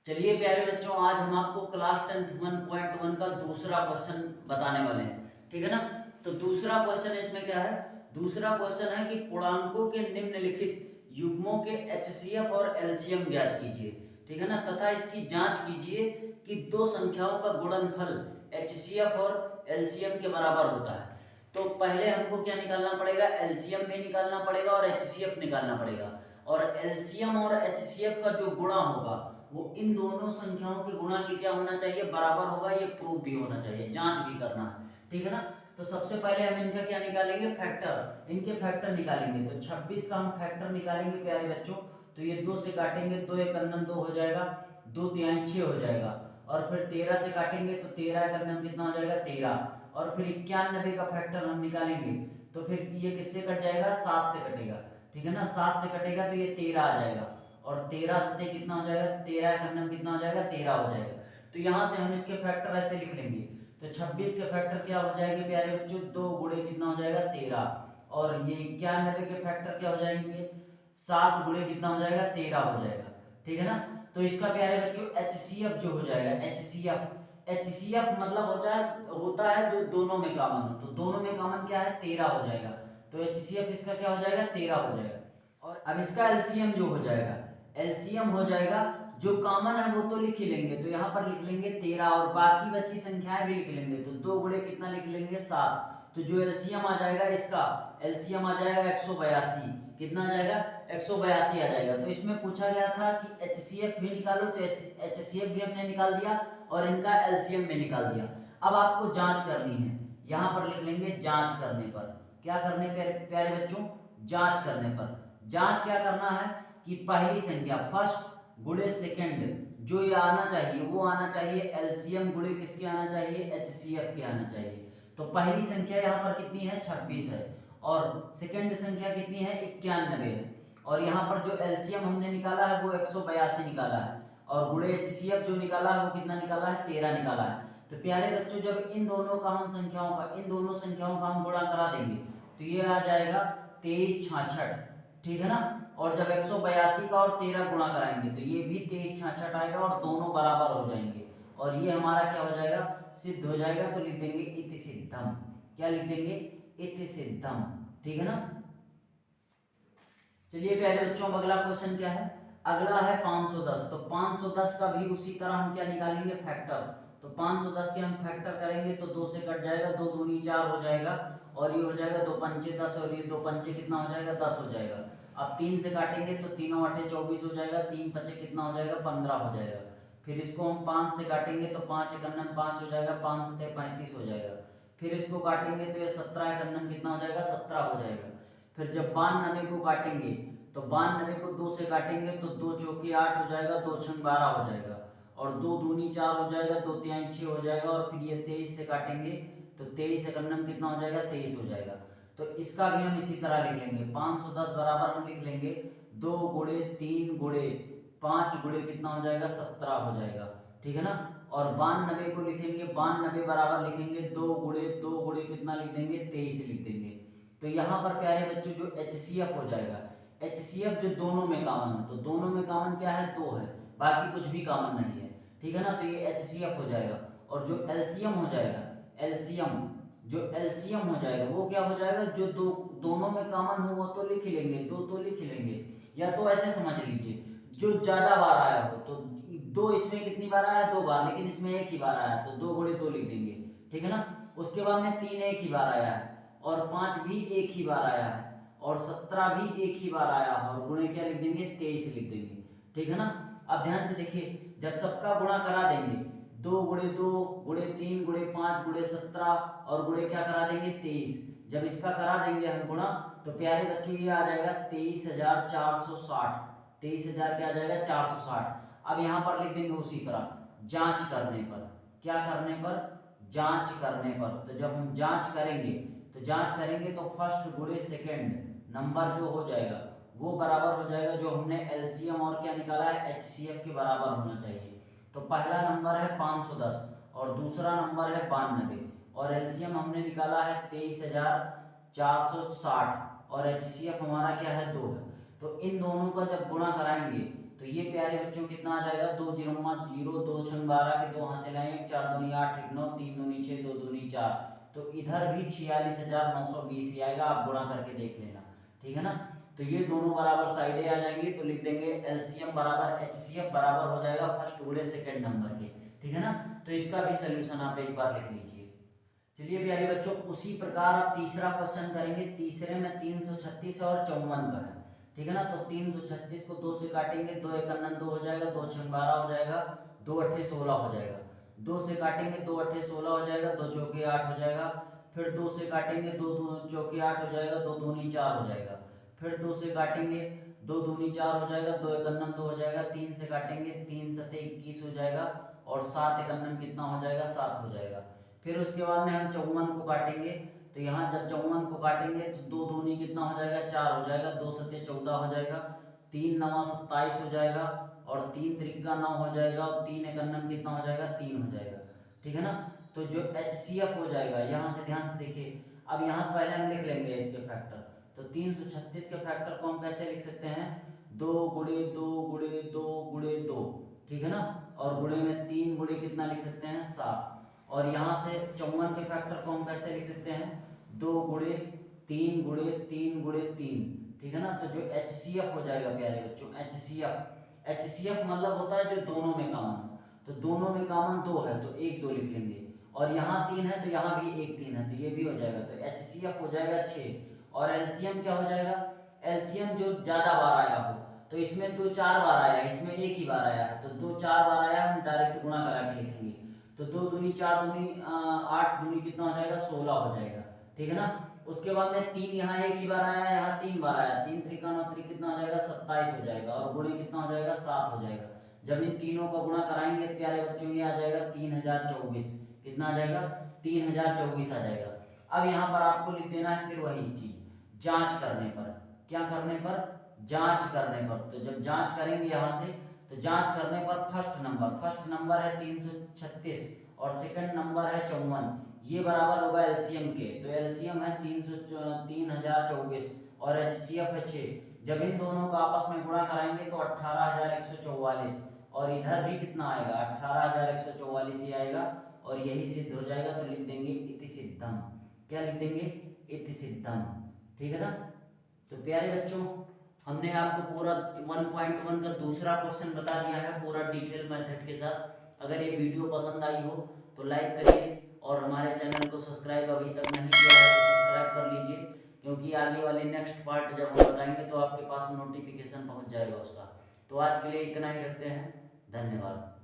चलिए प्यारे बच्चों, आज हम आपको क्लास 10th 1.1 का दूसरा क्वेश्चन बताने वाले हैं। ठीक है ना। तो दूसरा क्वेश्चन इसमें क्या है? दूसरा क्वेश्चन है कि पूर्णांकों के निम्नलिखित युग्मों के एचसीएफ और एलसीएम ज्ञात कीजिए। ठीक है ना। तथा इसकी जांच कीजिए कि दो संख्याओं का गुणनफल एचसीएफ और एलसीएम के बराबर होता है। तो पहले हमको क्या निकालना पड़ेगा? एलसीएम भी निकालना पड़ेगा और एचसीएफ निकालना पड़ेगा। और एलसीएम और एचसीएफ का जो गुणा होगा वो इन दोनों संख्याओं के गुणा के क्या होना चाहिए? बराबर होगा। ये प्रूफ भी होना चाहिए, जांच भी करना है। ठीक है ना। तो सबसे पहले हम इनका क्या निकालेंगे? फैक्टर। इनके फैक्टर निकालेंगे। तो 26 का हम फैक्टर निकालेंगे प्यारे बच्चों। तो ये 2 से काटेंगे, 2 एक अन्नम 2 हो जाएगा, 2 तिहाई 6 हो जाएगा। और फिर 13 से काटेंगे तो 13 एक अन्नम कितना हो जाएगा? 13। और फिर 91 का फैक्टर हम निकालेंगे तो फिर ये किससे कट जाएगा? 7 से कटेगा। ठीक है ना। 7 से कटेगा तो ये 13 आ जाएगा। और 13 से कितना हो जाएगा? 13 का अंडम कितना हो जाएगा? 13 हो जाएगा। तो यहां से हम इसके फैक्टर ऐसे लिख लेंगे। तो 26 के फैक्टर क्या हो जाएंगे प्यारे बच्चों? 2 गुणे कितना हो जाएगा? 13। और ये 91 के फैक्टर क्या हो जाएंगे? 7 गुणे कितना हो जाएगा? 13 हो जाएगा। ठीक है ना। तो इसका प्यारे बच्चों एचसीएफ जो हो जाएगा, एचसीएफ एचसीएफ मतलब होता है जो दोनों में कॉमन हो। तो दोनों में कॉमन क्या है? 13 हो जाएगा। तो एचसीएफ इसका क्या हो जाएगा? 13 हो जाएगा। और अब इसका एलसीएम जो हो जाएगा, एलसीएम हो जाएगा जो कॉमन है वो तो लिख ही लेंगे। तो यहाँ पर लिख लेंगे 13 और बाकी बची संख्याएं भी लिख लेंगे। तो 2 गुणे कितना लिख लेंगे? 7। तो जो एलसीएम आ जाएगा इसका, एलसीएम आ जाएगा 182। कितना आ जाएगा? 182 आ जाएगा। तो इसमें पूछा गया था कि एचसीएफ भी निकालो, तो एचसीएफ भी हमने निकाल दिया और इनका एलसीएम भी निकाल दिया। अब आपको जांच करनी है। यहाँ पर लिख लेंगे जांच करने पर। क्या करने प्यारे बच्चों? जांच करने पर। जांच क्या करना है कि पहली संख्या फर्स्ट गुणे सेकंड जो ये आना चाहिए वो आना चाहिए एलसीएम गुणे किसके आना चाहिए? एचसीएफ के आना चाहिए। तो पहली संख्या यहाँ पर कितनी है? 26 है। और सेकंड संख्या कितनी है? 91 है। और यहाँ पर जो एलसीएम हमने निकाला है वो 182 निकाला है। और गुणे एचसीएफ जो निकाला है वो कितना निकाला है? 13 निकाला है। तो प्यारे बच्चों जब इन दोनों संख्याओं का हम गुणा करा देंगे तो ये आ जाएगा 23 66। ठीक है ना। और जब 182 का और 13 गुणा कराएंगे तो ये भी 23 66 आएगा और दोनों बराबर हो जाएंगे। और ये हमारा क्या हो जाएगा? सिद्ध हो जाएगा। तो लिख देंगे इति सिद्धम। क्या लिख देंगे? इति सिद्धम। ठीक है ना। चलिए प्यारे बच्चों, अगला क्वेश्चन क्या है? अगला है 510। तो 510 का भी उसी तरह हम क्या निकालेंगे? फैक्टर। तो 510 के हम फैक्टर करेंगे तो 2 से कट जाएगा, 2 दूनी 4 हो जाएगा। और ये हो जाएगा 2 पंचे 10 और ये 2 पंचे कितना हो जाएगा? 10 हो जाएगा। अब 3 से काटेंगे तो 3 आठे 24 हो जाएगा, 3 पचे कितना हो जाएगा? 15 हो जाएगा। फिर इसको हम 5 से काटेंगे तो 5 एक अन्नम 5 हो जाएगा, 5 सते 35 हो जाएगा। फिर इसको काटेंगे तो ये 17 एक अन्नम कितना हो जाएगा? 17 हो जाएगा। फिर जब 92 को काटेंगे तो 92 को 2 से काटेंगे तो 2 चौके 8 हो जाएगा, 2 छंग 12 हो जाएगा। और 2 दूनी 4 हो जाएगा, 2 तिहाई 6 हो जाएगा। और फिर ये 23 से काटेंगे तो 23 एक अन्नम कितना हो जाएगा? 23 हो जाएगा। तो इसका भी हम इसी तरह लिख लेंगे। 510 बराबर हम लिख लेंगे 2 गुणे 3 गुणे 5 गुणे कितना हो जाएगा? 17 हो जाएगा। ठीक है ना। और 92 को लिखेंगे, 92 बराबर लिखेंगे 2 गुणे 2 गुणे कितना लिख देंगे? 23 लिख देंगे। तो यहाँ पर प्यारे बच्चों जो एचसीएफ हो जाएगा, एचसीएफ जो दोनों में कॉमन है, तो दोनों में कॉमन क्या है? 2 है, बाकी कुछ भी कॉमन नहीं है। ठीक है ना। तो ये एचसीएफ हो जाएगा। और जो एलसीएम हो जाएगा, एलसीएम हो जाएगा वो क्या हो जाएगा? जो दोनों में कॉमन हो वो तो लिख ही लेंगे, 2 तो लिख ही लेंगे। या तो ऐसे समझ लीजिए जो ज्यादा बार आया हो तो 2 इसमें कितनी बार आया? 2 बार, लेकिन इसमें एक ही बार आया तो 2 गुणे 2 लिख देंगे। ठीक है ना। उसके बाद में 3 एक ही बार आया है और 5 भी एक ही बार आया है और 17 भी एक ही बार आया है और गुणे क्या लिख देंगे? 23 लिख देंगे। ठीक है ना। अब ध्यान से देखिए, जब सबका गुणा करा देंगे 2 गुणे 2 गुणे 3 गुणे 5 गुणे 17 और गुणे क्या करा देंगे? 23। जब इसका करा देंगे हम गुणा तो प्यारे बच्चों ये आ जाएगा 23,460। 23,000 क्या आ जाएगा? 460। अब यहाँ पर लिख देंगे उसी तरह जांच करने पर। क्या करने पर? जांच करने पर। तो जब हम जांच करेंगे तो फर्स्ट गुणे सेकंड नंबर जो हो जाएगा वो बराबर हो जाएगा जो हमने एलसीएम और क्या निकाला है? एचसीएफ के बराबर होना चाहिए। तो पहला नंबर है 510 और दूसरा नंबर है 92 और एलसीएम हमने निकाला है 23,460 और एचसीएफ हमारा क्या है? 2 है। तो इन दोनों का जब गुणा कराएंगे तो ये प्यारे बच्चों कितना आ जाएगा, 2 0 0, 2 6 12 के 2 यहाँ से लाएंगे, 4 दूनी 8 1 9, 3 दूनी 6, 2 दूनी 4, तो इधर भी 46,920 ही आएगा, आप गुणा करके देख लेना, ठीक है ना। तो ये दोनों बराबर साइडें आ जाएंगी, तो लिख देंगे एलसीएम बराबर एचसीएफ बराबर हो जाएगा फर्स्ट गुणे सेकंड नंबर के, ठीक है ना। तो इसका भी सोल्यूशन आप एक बार लिख लीजिए। चलिए प्यारे बच्चों, उसी प्रकार आप तीसरा क्वेश्चन करेंगे। तीसरे में 336 और 54 का है, ठीक है ना। तो 336 को 2 से काटेंगे, 2 1 2 हो जाएगा, 2 6 12 हो जाएगा, 2 8 16 हो जाएगा, 2 से काटेंगे, 2 8 16 हो जाएगा, 2 चौके 8 हो जाएगा, फिर 2 से काटेंगे, 2 चौके 8 हो जाएगा, 2 दूनी 4 हो जाएगा, फिर 2 से काटेंगे, 2 दूनी 4 हो जाएगा, 2 1 2 हो जाएगा, 3 से काटेंगे, 3 7 21 हो जाएगा, और 7 1 कितना हो जाएगा, 7 हो जाएगा। फिर उसके बाद में हम 54 को काटेंगे, तो यहाँ जब 54 को काटेंगे तो 2 दूनी कितना हो जाएगा, 4 हो जाएगा, 2 7 14 हो जाएगा, 3 9 27 हो जाएगा, और 3 त्रिका 9 हो जाएगा, और 3 1 कितना हो जाएगा, 3 हो जाएगा, ठीक है ना। तो जो HCF हो जाएगा, यहाँ से ध्यान से देखिए, अब यहाँ से पहले हम लिख लेंगे इसके फैक्टर। तो 336 के फैक्टर को हम कैसे लिख सकते हैं, 2 गुणे 2 गुणे 2 गुणे 2, ठीक है ना, और गुणे में 3 गुणे कितना लिख सकते हैं, 7। और यहाँ से 54 के फैक्टर को हम कैसे लिख सकते हैं, 2 गुणे 3 गुणे 3 गुणे 3, ठीक है ना। तो जो HCF हो जाएगा प्यारे बच्चों, HCF मतलब होता है जो दोनों में कॉमन हो, तो दोनों में कॉमन 2 है, तो 1 2 लिख लेंगे, और यहाँ 3 है तो यहाँ भी 1 3 है, तो ये भी हो जाएगा, तो HCF हो जाएगा 6। और LCM क्या हो जाएगा, LCM जो ज्यादा बार आया हो, तो इसमें 2 4 बार आया है, इसमें 1 ही बार आया है, तो 2 4 बार आया, हम डायरेक्ट गुणा करा के लिखेंगे, तो 2 दूनी 4 दूनी 8 दूनी कितना हो जाएगा, 16 हो जाएगा, ठीक है ना। उसके बाद में 3 यहाँ 1 ही बार आया, यहाँ 3 बार आया, 3 त्रिका 9 3 कितना हो जाएगा, 27 हो जाएगा, और गुणे कितना हो जाएगा, 7 हो जाएगा। जब इन तीनों का गुणा कराएंगे प्यारे बच्चों, ये आ जाएगा 3024, कितना आ जाएगा, 3024 आ जाएगा। अब यहाँ पर आपको लिख देना है फिर वही चीज, जांच करने पर, क्या करने पर, जांच करने पर। तो जब जांच करेंगे यहाँ से, तो जांच करने पर फर्स्ट नंबर है 336 और सेकंड नंबर है 54, ये बराबर होगा एलसीएम के, तो एलसीएम है 3024 और एचसीएफ है 6। जब इन दोनों का आपस में गुणा कराएंगे तो 18144, और इधर भी कितना आएगा, 18144 ही आएगा, और यही सिद्ध हो जाएगा, तो लिख देंगे इति सिद्धम। क्या लिख देंगे, इति सिद्धम, ठीक है ना। तो प्यारे बच्चों, हमने आपको पूरा 1.1 का दूसरा क्वेश्चन बता दिया है पूरा डिटेल मेथड के साथ। अगर ये वीडियो पसंद आई हो तो लाइक करिए, और हमारे चैनल को सब्सक्राइब अभी तक नहीं किया है तो सब्सक्राइब कर लीजिए, क्योंकि आगे वाले नेक्स्ट पार्ट जब हम बताएंगे तो आपके पास नोटिफिकेशन पहुंच जाएगा उसका। तो आज के लिए इतना ही रखते हैं, धन्यवाद।